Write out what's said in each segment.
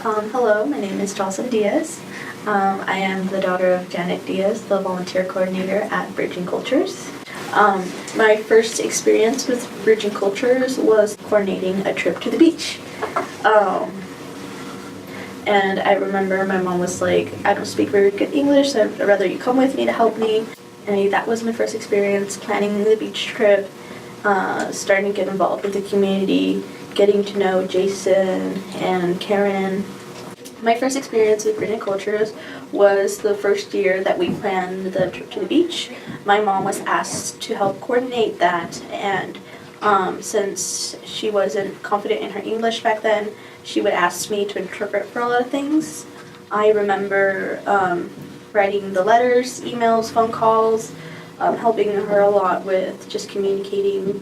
Hello, my name is Jocelyn Diaz. I am the daughter of Janet Diaz, the volunteer coordinator at Bridging Cultures. My first experience with Bridging Cultures was coordinating a trip to the beach. And I remember my mom was like, I don't speak very good English, so I'd rather you come with me to help me. And that was my first experience planning the beach trip, starting to get involved with the community, getting to know Jason and Karen. My first experience with Bridging Cultures was the first year that we planned the trip to the beach. My mom was asked to help coordinate that, and since she wasn't confident in her English back then, she would ask me to interpret for a lot of things. I remember writing the letters, emails, phone calls, helping her a lot with just communicating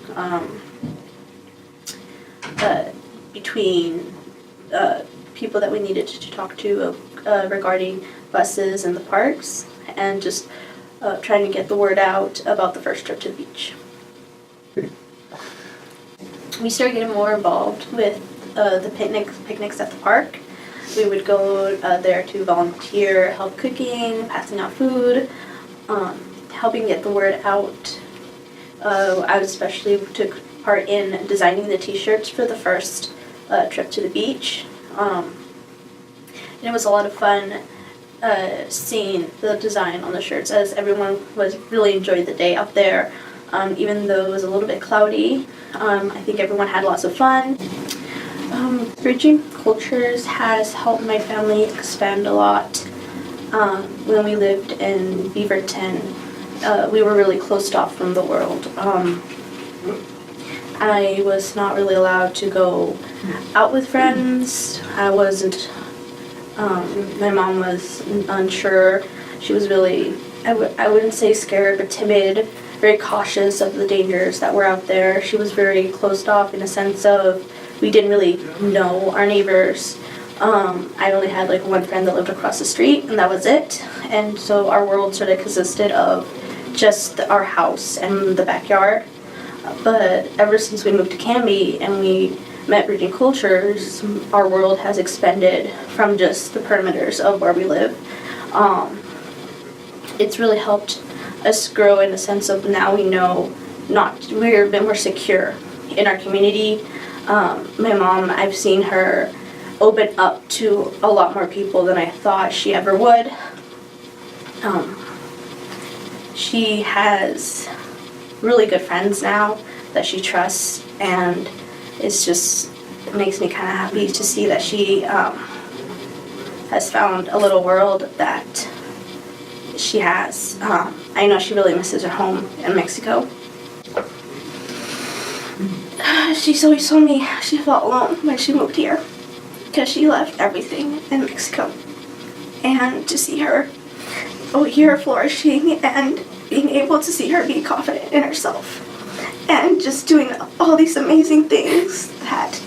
between people that we needed to talk to regarding buses and the parks, and just trying to get the word out about the first trip to the beach. We started getting more involved with the picnics at the park. We would go there to volunteer, help cooking, passing out food, helping get the word out. I especially took part in designing the t-shirts for the first trip to the beach. And it was a lot of fun seeing the design on the shirts, as everyone was really enjoyed the day out there. Even though it was a little bit cloudy, I think everyone had lots of fun. Bridging Cultures has helped my family expand a lot. When we lived in Beaverton, we were really closed off from the world. I was not really allowed to go out with friends. I wasn't, my mom was unsure. She was really, I wouldn't say scared, but timid, very cautious of the dangers that were out there. She was very closed off in a sense of we didn't really know our neighbors. I only had like one friend that lived across the street, and that was it. And so our world sort of consisted of just our house and the backyard. But ever since we moved to Canby and we met Bridging Cultures, our world has expanded from just the perimeters of where we live. It's really helped us grow in the sense of now we know we're a bit more secure in our community. My mom, I've seen her open up to a lot more people than I thought she ever would. She has really good friends now that she trusts, and it makes me kind of happy to see that she has found a little world that she has. I know she really misses her home in Mexico. She's always told me she felt alone when she moved here because she left everything in Mexico. And to see her here flourishing and being able to see her be confident in herself and just doing all these amazing things that,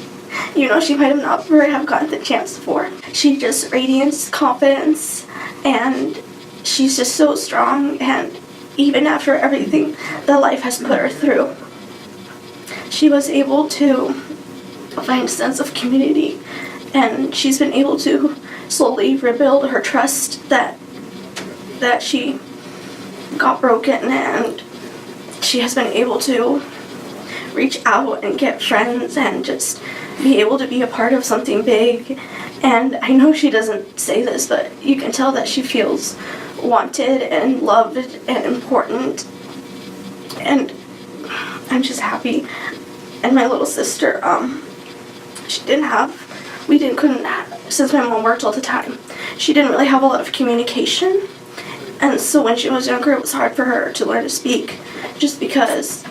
she might have not really have gotten the chance for. She just radiates confidence, and she's just so strong, and even after everything that life has put her through, she was able to find a sense of community, and she's been able to slowly rebuild her trust that she got broken, and she has been able to reach out and get friends and just be able to be a part of something big. And I know she doesn't say this, but you can tell that she feels wanted and loved and important, and I'm just happy. And my little sister, since my mom worked all the time, she didn't really have a lot of communication. And so when she was younger, it was hard for her to learn to speak, just because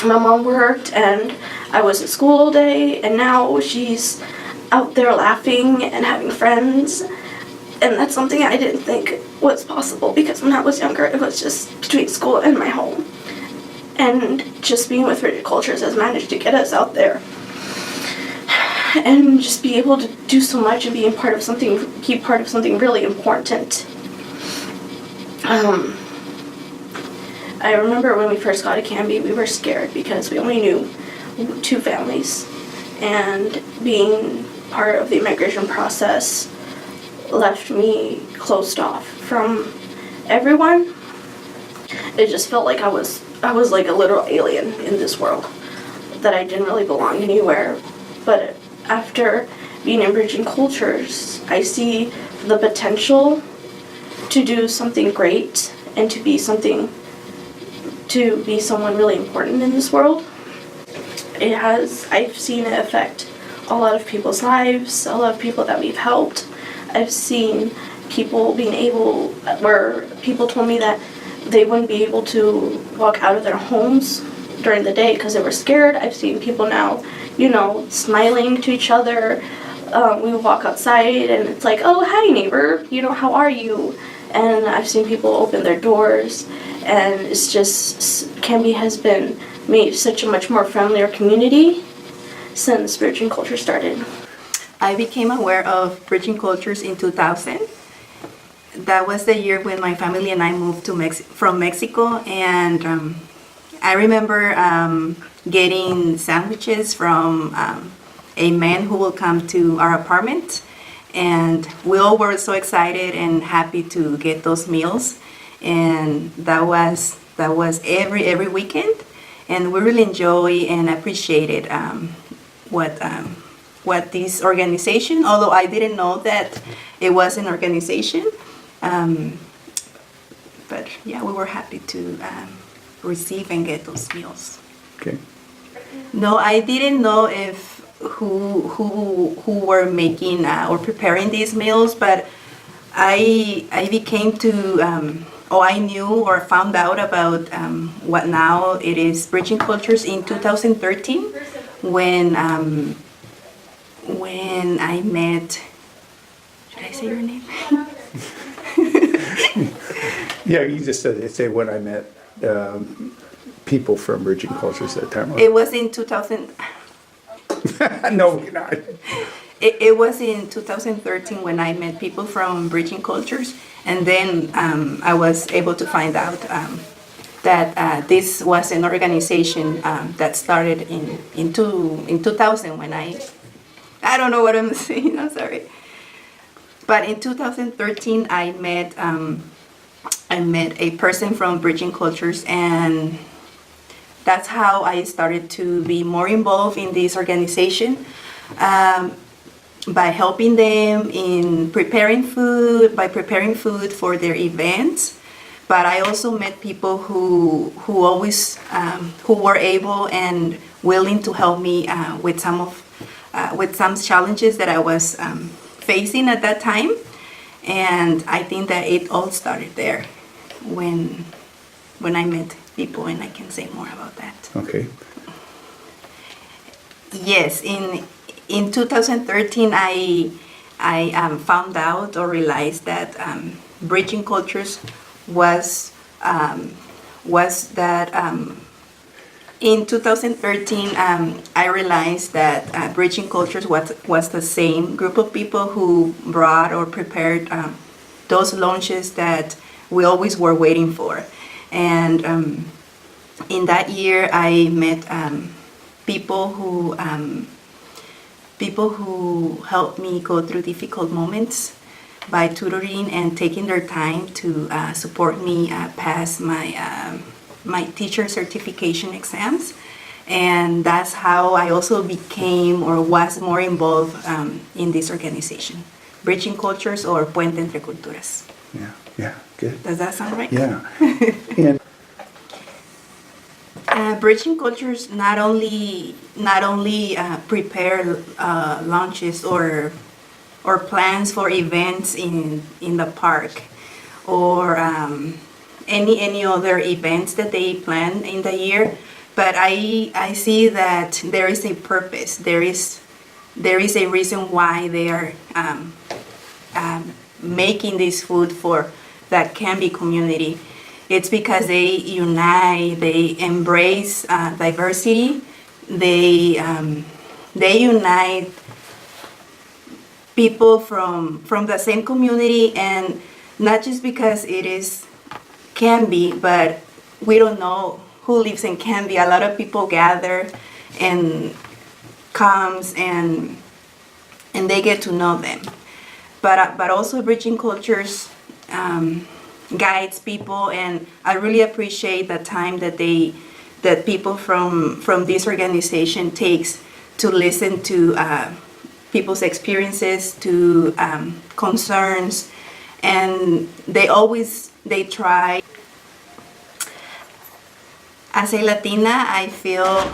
my mom worked and I was at school all day, and now she's out there laughing and having friends. And that's something I didn't think was possible, because when I was younger, it was just between school and my home. And just being with Bridging Cultures has managed to get us out there and just be able to do so much and be part of something really important. I remember when we first got to Canby, we were scared because we only knew two families, and being part of the immigration process left me closed off from everyone. It just felt like I was like a literal alien in this world, that I didn't really belong anywhere. But after being in bridging cultures, I see the potential to do something great and to be someone really important in this world. I've seen it affect a lot of people's lives, a lot of people that we've helped. I've seen people where people told me that they wouldn't be able to walk out of their homes during the day because they were scared. I've seen people now, smiling to each other. We walk outside and it's like, oh, hi neighbor, how are you? And I've seen people open their doors, and it's just, Canby has been made such a much more friendlier community since Bridging Culture started. I became aware of Bridging Cultures in 2000. That was the year when my family and I moved from Mexico, and I remember getting sandwiches from a man who will come to our apartment, and we all were so excited and happy to get those meals, and that was every weekend, and we really enjoy and appreciated what this organization, although I didn't know that it was an organization, but yeah, we were happy to receive and get those meals. Okay. No, I didn't know if who were making or preparing these meals, but I became to I knew or found out about what now it is Bridging Cultures in 2013 when I met. Should I say your name? Yeah, you just say when I met people from Bridging Cultures at that time. It was in 2000. No, not. It was in 2013 when I met people from Bridging Cultures, and then I was able to find out that this was an organization that started in 2000 when I don't know what I'm saying, I'm sorry. But in 2013 I met a person from Bridging Cultures, and that's how I started to be more involved in this organization, by helping them in preparing food for their events. But I also met people who always who were able and willing to help me with some challenges that I was facing at that time. And I think that it all started there when I met people, and I can say more about that. Okay. Yes, in 2013 I found out or realized that Bridging Cultures was that in 2013 I realized that Bridging Cultures was the same group of people who brought or prepared those lunches that we always were waiting for. And in that year I met people who helped me go through difficult moments by tutoring and taking their time to support me pass my teacher certification exams. And that's how I also became or was more involved in this organization, Bridging Cultures, or Puente Entre Culturas. Yeah, good. Does that sound right? Yeah. And Bridging Cultures not only prepare lunches or plans for events in the park, or any other events that they plan in the year, but I see that there is a purpose. There is a reason why they are making this food for that Canby community. It's because they unite, they embrace diversity, they unite people from the same community, and not just because it is Canby, but we don't know who lives in Canby. A lot of people gather and comes and and they get to know them. But also Bridging Cultures guides people, and I really appreciate the time that people from this organization takes to listen to people's experiences, to concerns, and they try. As a Latina, I feel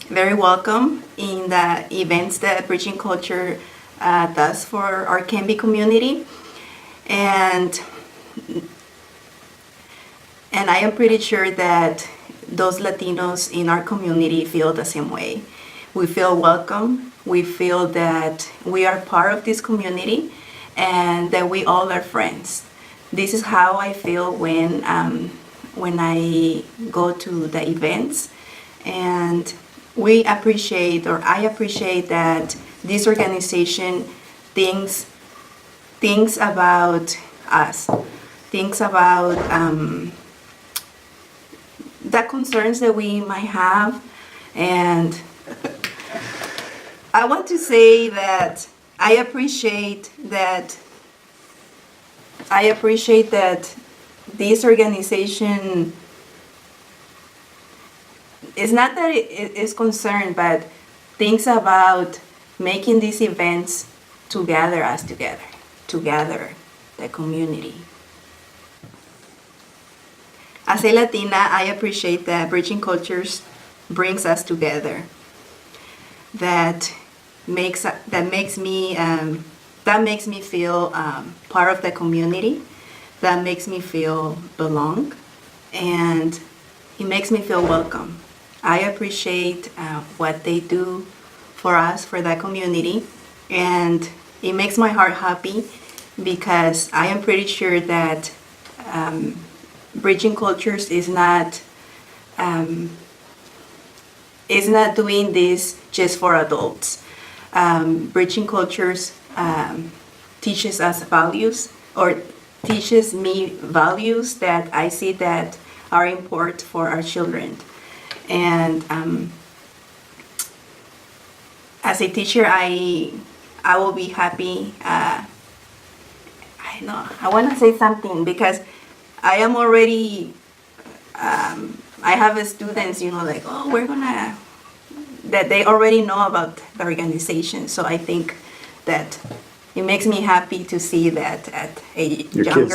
very welcome in the events that Bridging Culture does for our Canby community, and I am pretty sure that those Latinos in our community feel the same way. We feel welcome. We feel that we are part of this community and that we all are friends. This is how I feel when I go to the events, and I appreciate that this organization thinks about us, thinks about the concerns that we might have. And I want to say that I appreciate that this organization is not that it is concerned, but thinks about making these events to gather us together, the community. As a Latina, I appreciate that Bridging Cultures brings us together. That makes me feel part of the community. That makes me feel belong, and it makes me feel welcome. I appreciate what they do for us, for the community, and it makes my heart happy because I am pretty sure that Bridging Cultures is not doing this just for adults. Bridging Cultures teaches us values, or teaches me values that I see that are important for our children. And as a teacher, I will be happy. I want to say something because I am already. I have students, like, that they already know about the organization. So I think that it makes me happy to see that at a Your younger kids